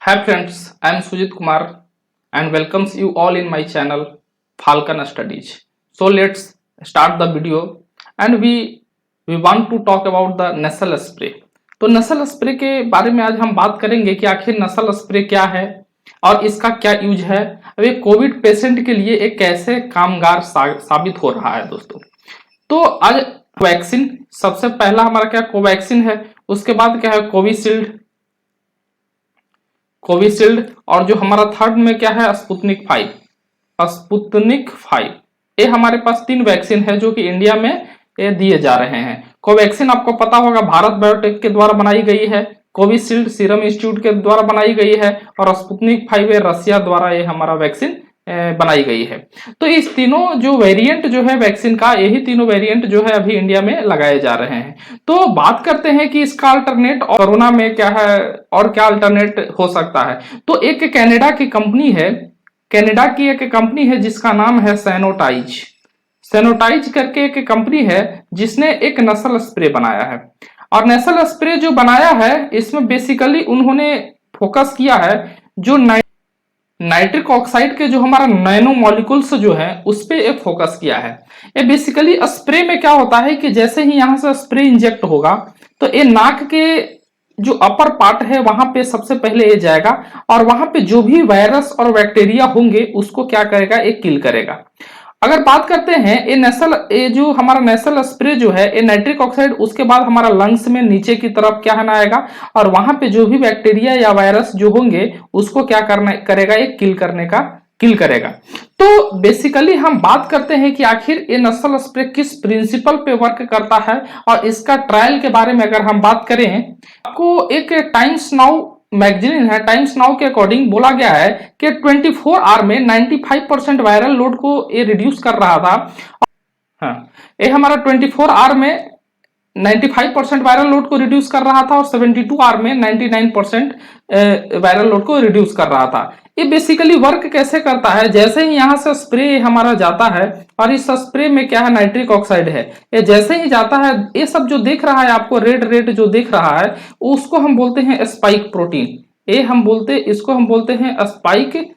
Hi friends, I am Sujit Kumar and welcomes you all in my channel Falcon Studies. So let's start the video and we want to talk about the nasal spray. तो नसल spray के बारे में आज हम बात करेंगे कि आखिर नसल स्प्रे क्या है और इसका क्या यूज है। अब ये कोविड पेशेंट के लिए एक कैसे कामगार साबित हो रहा है दोस्तों। तो आज वैक्सीन सबसे पहला हमारा क्या कोवैक्सीन है, उसके बाद क्या है कोविशील्ड और जो हमारा थर्ड में क्या है स्पुतनिक 5। ये हमारे पास 3 वैक्सीन है जो कि इंडिया में ये दिए जा रहे हैं। कोवैक्सीन आपको पता होगा भारत बायोटेक के द्वारा बनाई गई है, कोविशील्ड सीरम इंस्टीट्यूट के द्वारा बनाई गई है और स्पुतनिक 5 रसिया द्वारा ये हमारा वैक्सीन बनाई गई है। तो इस तीनों जो वेरिएंट जो है वैक्सीन का, यही तीनों वेरिएंट जो है अभी इंडिया में लगाए जा रहे हैं। तो बात करते हैं कि इसका अल्टरनेट और कोरोना में क्या है और क्या अल्टरनेट हो सकता है। तो एक कनाडा की कंपनी है जिसका नाम है सैनोटाइज करके एक कंपनी है जिसने एक नसल स्प्रे बनाया है। और नसल स्प्रे जो बनाया है इसमें बेसिकली उन्होंने फोकस किया है जो नाइट्रिक ऑक्साइड के जो हमारा नैनो मॉलिक्यूल्स जो है उस पे एक फोकस किया है। ये बेसिकली स्प्रे में क्या होता है कि जैसे ही यहां से स्प्रे इंजेक्ट होगा तो ये नाक के जो अपर पार्ट है वहां पे सबसे पहले ये जाएगा और वहां पे जो भी वायरस और बैक्टीरिया होंगे उसको क्या करेगा, ये किल करेगा। अगर बात करते हैं ये जो हमारा नेसल स्प्रे जो है ये नाइट्रिक ऑक्साइड उसके बाद हमारा लंग्स में नीचे की तरफ क्या है आएगा और वहां पे जो भी बैक्टीरिया या वायरस जो होंगे उसको क्या करेगा, ये किल करेगा। तो बेसिकली हम बात करते हैं कि आखिर ये नसल स्प्रे किस प्रिंसिपल पे वर्क करता है और इसका ट्रायल के बारे में अगर हम बात करें, आपको एक टाइम्स नाउ मैगजीन है, टाइम्स नाउ के अकॉर्डिंग बोला गया है कि 24 आवर में 95% वायरल लोड को ये रिड्यूस कर रहा था। हाँ, ये हमारा 24 आवर में 95% वायरल लोड को रिड्यूस कर रहा था और 72 आवर में 99% वायरल लोड को रिड्यूस कर रहा था। ये बेसिकली वर्क कैसे करता है, जैसे ही यहां से स्प्रे हमारा जाता है और इस स्प्रे में क्या है नाइट्रिक ऑक्साइड है, ये जैसे ही जाता है ये सब जो देख रहा है आपको रेड जो देख रहा है उसको हम बोलते हैं स्पाइक प्रोटीन। इसको हम बोलते हैं स्पाइक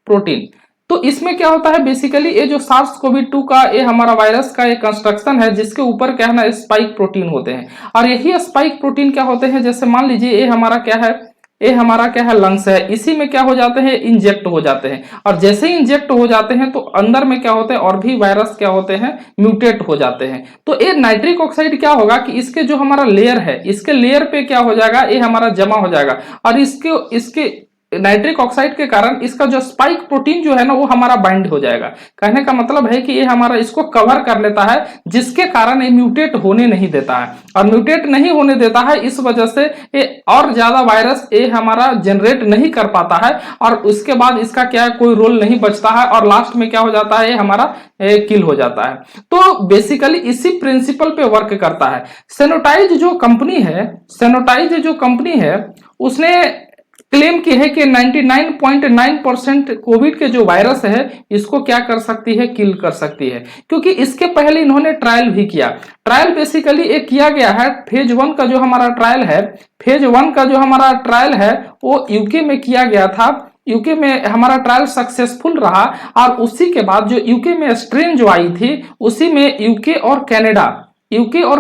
प्रोटीन। तो इसमें क्या होता है बेसिकली ये जो SARS-CoV-2 का ये हमारा वायरस का एक कंस्ट्रक्शन है जिसके ऊपर क्या है ना स्पाइक प्रोटीन होते हैं और यही स्पाइक प्रोटीन क्या होते हैं, जैसे मान लीजिए ये हमारा क्या है लंग्स है, इसी में क्या हो जाते हैं इंजेक्ट हो जाते हैं और जैसे ही इंजेक्ट हो जाते हैं तो अंदर में क्या होते हैं और भी वायरस क्या होते हैं म्यूटेट हो जाते हैं। तो ये नाइट्रिक ऑक्साइड क्या होगा कि इसके जो हमारा लेयर है इसके लेयर पे क्या हो जाएगा, ये हमारा जमा हो जाएगा और इसके नाइट्रिक ऑक्साइड के कारण इसका जो स्पाइक प्रोटीन जो है ना वो हमारा बाइंड हो जाएगा। कहने का मतलब है कि ये हमारा इसको कवर कर लेता है जिसके कारण ये म्यूटेट होने नहीं देता है और म्यूटेट नहीं होने देता है इस वजह से ये और ज्यादा वायरस ये हमारा जनरेट नहीं कर पाता है और उसके बाद इसका क्या कोई रोल नहीं बचता है और लास्ट में क्या हो जाता है ये हमारा किल हो जाता है। तो बेसिकली इसी प्रिंसिपल पे वर्क करता है। सैनोटाइज जो कंपनी है उसने क्लेम की है कि 99.9% कोविड के जो वायरस है इसको क्या कर सकती है, किल कर सकती है, क्योंकि इसके पहले इन्होंने ट्रायल भी किया। ट्रायल बेसिकली एक किया गया है फेज 1 का जो हमारा ट्रायल है वो यूके में किया गया था। यूके में हमारा ट्रायल सक्सेसफुल रहा और उसी के बाद जो यूके में स्ट्रेन जो आई थी उसी में यूके और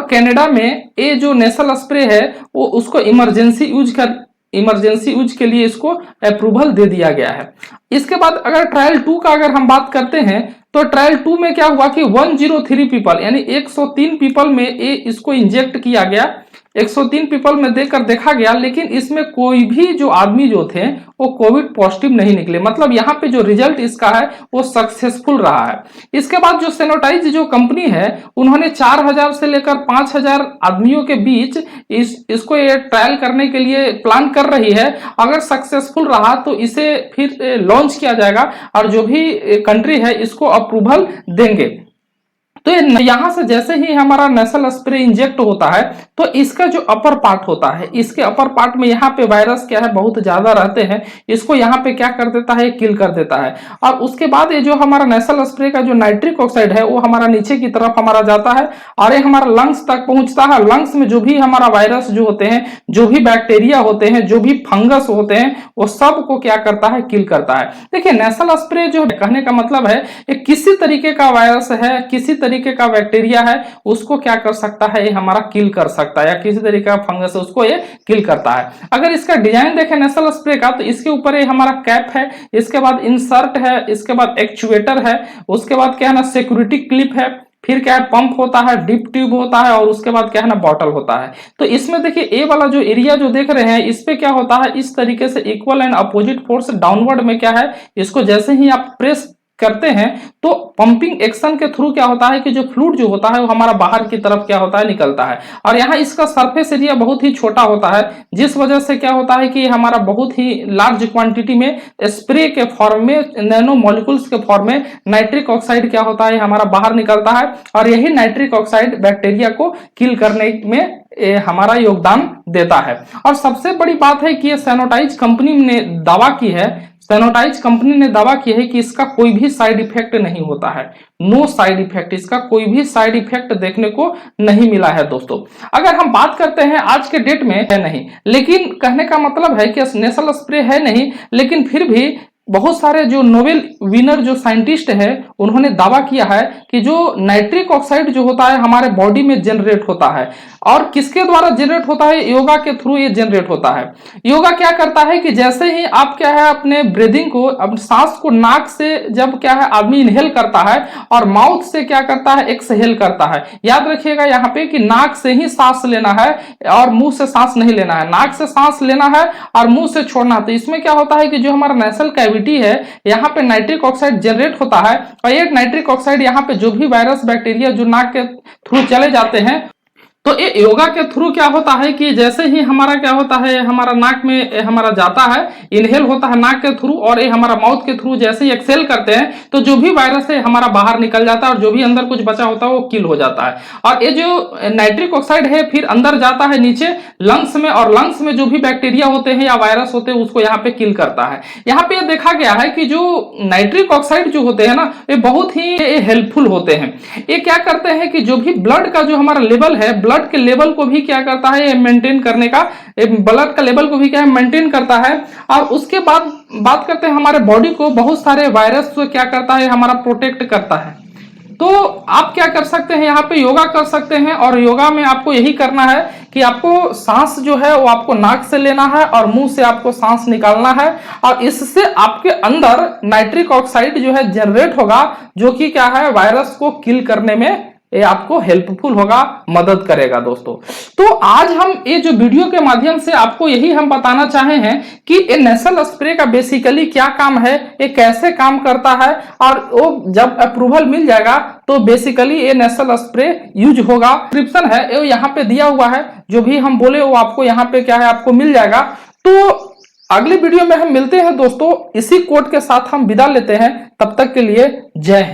कनाडा में ये जो नेसल स्प्रे है वो उसको इमरजेंसी यूज के लिए इसको अप्रूवल दे दिया गया है। इसके बाद अगर ट्रायल 2 का अगर हम बात करते हैं तो ट्रायल 2 में क्या हुआ कि 103 पीपल यानी 103 पीपल में इसको इंजेक्ट किया गया, 103 पीपल में देकर देखा गया, लेकिन इसमें कोई भी जो आदमी जो थे वो कोविड पॉजिटिव नहीं निकले। मतलब यहाँ पे जो रिजल्ट इसका है वो सक्सेसफुल रहा है। इसके बाद जो सैनोटाइज जो कंपनी है उन्होंने 4000 से लेकर 5000 आदमियों के बीच इसको ये ट्रायल करने के लिए प्लान कर रही है। अगर सक्सेसफुल रहा तो इसे फिर लॉन्च किया जाएगा और जो भी कंट्री है इसको अप्रूवल देंगे। तो यहाँ से जैसे ही हमारा नेसल स्प्रे इंजेक्ट होता है तो इसका जो अपर पार्ट होता है, इसके अपर पार्ट में यहाँ पे वायरस क्या है बहुत ज्यादा रहते हैं, इसको यहाँ पे क्या कर देता है, किल कर देता है। और उसके बाद ये जो हमारा नेसल स्प्रे का जो नाइट्रिक ऑक्साइड है वो हमारा नीचे की तरफ हमारा जाता है और ये हमारा लंग्स तक पहुंचता है। लंग्स में जो भी हमारा वायरस जो होते हैं, जो भी बैक्टीरिया होते हैं, जो भी फंगस होते हैं, वो सब को क्या करता है, किल करता है। देखिए नेसल स्प्रे जो कहने का मतलब है ये किसी तरीके का वायरस है, किसी तरीके का बैक्टीरिया है, उसको क्या कर सकता है, ये हमारा किल कर सकता है, या किसी तरीके का फंगस है उसको ये किल करता है। अगर इसका डिजाइन देखें नेसल स्प्रे का, तो इसके ऊपर ये हमारा कैप है, इसके बाद इंसर्ट है, इसके बाद एक्चुएटर है, उसके बाद क्या है ना सिक्योरिटी क्लिप है, फिर क्या है पंप होता है, डिप ट्यूब होता है, और उसके बाद क्या है ना बॉटल होता है। तो इसमें देखिए ए वाला जो एरिया जो देख रहे हैं इस पे क्या होता है, इस तरीके से equal and opposite force downward में क्या है, इसको जैसे ही आप प्रेस करते हैं तो पंपिंग एक्शन के थ्रू क्या होता है कि जो फ्लूइड जो होता है वो हमारा बाहर की तरफ क्या होता है, निकलता है। और यहाँ इसका सरफेस एरिया बहुत ही छोटा होता है, जिस वजह से क्या होता है कि हमारा बहुत ही लार्ज क्वांटिटी में स्प्रे के फॉर्म में, नैनो मॉलिक्यूल्स के फॉर्म में नाइट्रिक ऑक्साइड क्या होता है, हमारा बाहर निकलता है। और यही नाइट्रिक ऑक्साइड बैक्टीरिया को किल करने में हमारा योगदान देता है। और सबसे बड़ी बात है कि ये सैनिटाइज कंपनी ने दावा की है, सैनिटाइज कंपनी ने दावा किया है कि इसका कोई भी साइड इफेक्ट नहीं होता है, नो साइड इफेक्ट, इसका कोई भी साइड इफेक्ट देखने को नहीं मिला है दोस्तों। अगर हम बात करते हैं आज के डेट में है नहीं, लेकिन कहने का मतलब है कि नेसल स्प्रे है नहीं, लेकिन फिर भी बहुत सारे जो नोबेल विनर जो साइंटिस्ट है उन्होंने दावा किया है कि जो नाइट्रिक ऑक्साइड जो होता है हमारे बॉडी में जनरेट होता है। और किसके द्वारा जनरेट होता है, योगा के थ्रू ये जनरेट होता है। योगा क्या करता है कि जैसे ही आप क्या है अपने ब्रीदिंग को, अपने सांस को नाक से जब क्या है आदमी इनहेल करता है और माउथ से क्या करता है, एक्सहेल करता है। याद रखिएगा यहाँ पे कि नाक से ही सांस लेना है और मुंह से सांस नहीं लेना है, नाक से सांस लेना है और मुंह से छोड़ना है। तो इसमें क्या होता है कि जो हमारा नेसल कैविटी है यहाँ पे नाइट्रिक ऑक्साइड जनरेट होता है और ये नाइट्रिक ऑक्साइड यहाँ पे जो भी वायरस बैक्टीरिया जो नाक के थ्रू चले जाते हैं, तो ये योगा के थ्रू क्या होता है कि जैसे ही हमारा क्या होता है, हमारा नाक में हमारा जाता है, इनहेल होता है नाक के थ्रू, और ये हमारा माउथ के थ्रू जैसे ही एक्सेल करते हैं तो जो भी वायरस है हमारा बाहर निकल जाता है और जो भी अंदर कुछ बचा होता है वो किल हो जाता है। और ये जो नाइट्रिक ऑक्साइड है फिर अंदर जाता है नीचे लंग्स में, और लंग्स में जो भी बैक्टीरिया होते हैं या वायरस होते हैं उसको यहाँ पे किल करता है। यहाँ पे देखा गया है कि जो नाइट्रिक ऑक्साइड जो होते हैं ना ये बहुत ही हेल्पफुल होते हैं। ये क्या करते हैं कि जो भी ब्लड का जो हमारा लेवल है, ब्लड के लेवल को भी क्या करता है, मेंटेन करने का, ब्लड का लेवल को भी क्या है मेंटेन करता है। और उसके बाद बात करते हैं हमारे बॉडी को बहुत सारे वायरस से क्या करता है, हमारा प्रोटेक्ट करता है। तो आप क्या कर सकते हैं, यहाँ पे योगा कर सकते हैं, और योगा में आपको यही करना है कि आपको सांस जो है वो आपको नाक से लेना है और मुंह से आपको सांस निकालना है, और इससे आपके अंदर नाइट्रिक ऑक्साइड जो है जनरेट होगा, जो कि क्या है वायरस को किल करने में ये आपको हेल्पफुल होगा, मदद करेगा दोस्तों। तो आज हम ये जो वीडियो के माध्यम से आपको यही हम बताना चाहे हैं कि ये नेसल स्प्रे का बेसिकली क्या काम है, ये कैसे काम करता है, और वो जब अप्रूवल मिल जाएगा तो बेसिकली ये नेसल स्प्रे यूज होगा। डिस्क्रिप्शन है ये यहाँ पे दिया हुआ है, जो भी हम बोले वो आपको यहाँ पे क्या है आपको मिल जाएगा। तो अगले वीडियो में हम मिलते हैं दोस्तों, इसी कोड के साथ हम विदा लेते हैं, तब तक के लिए जय हिंद।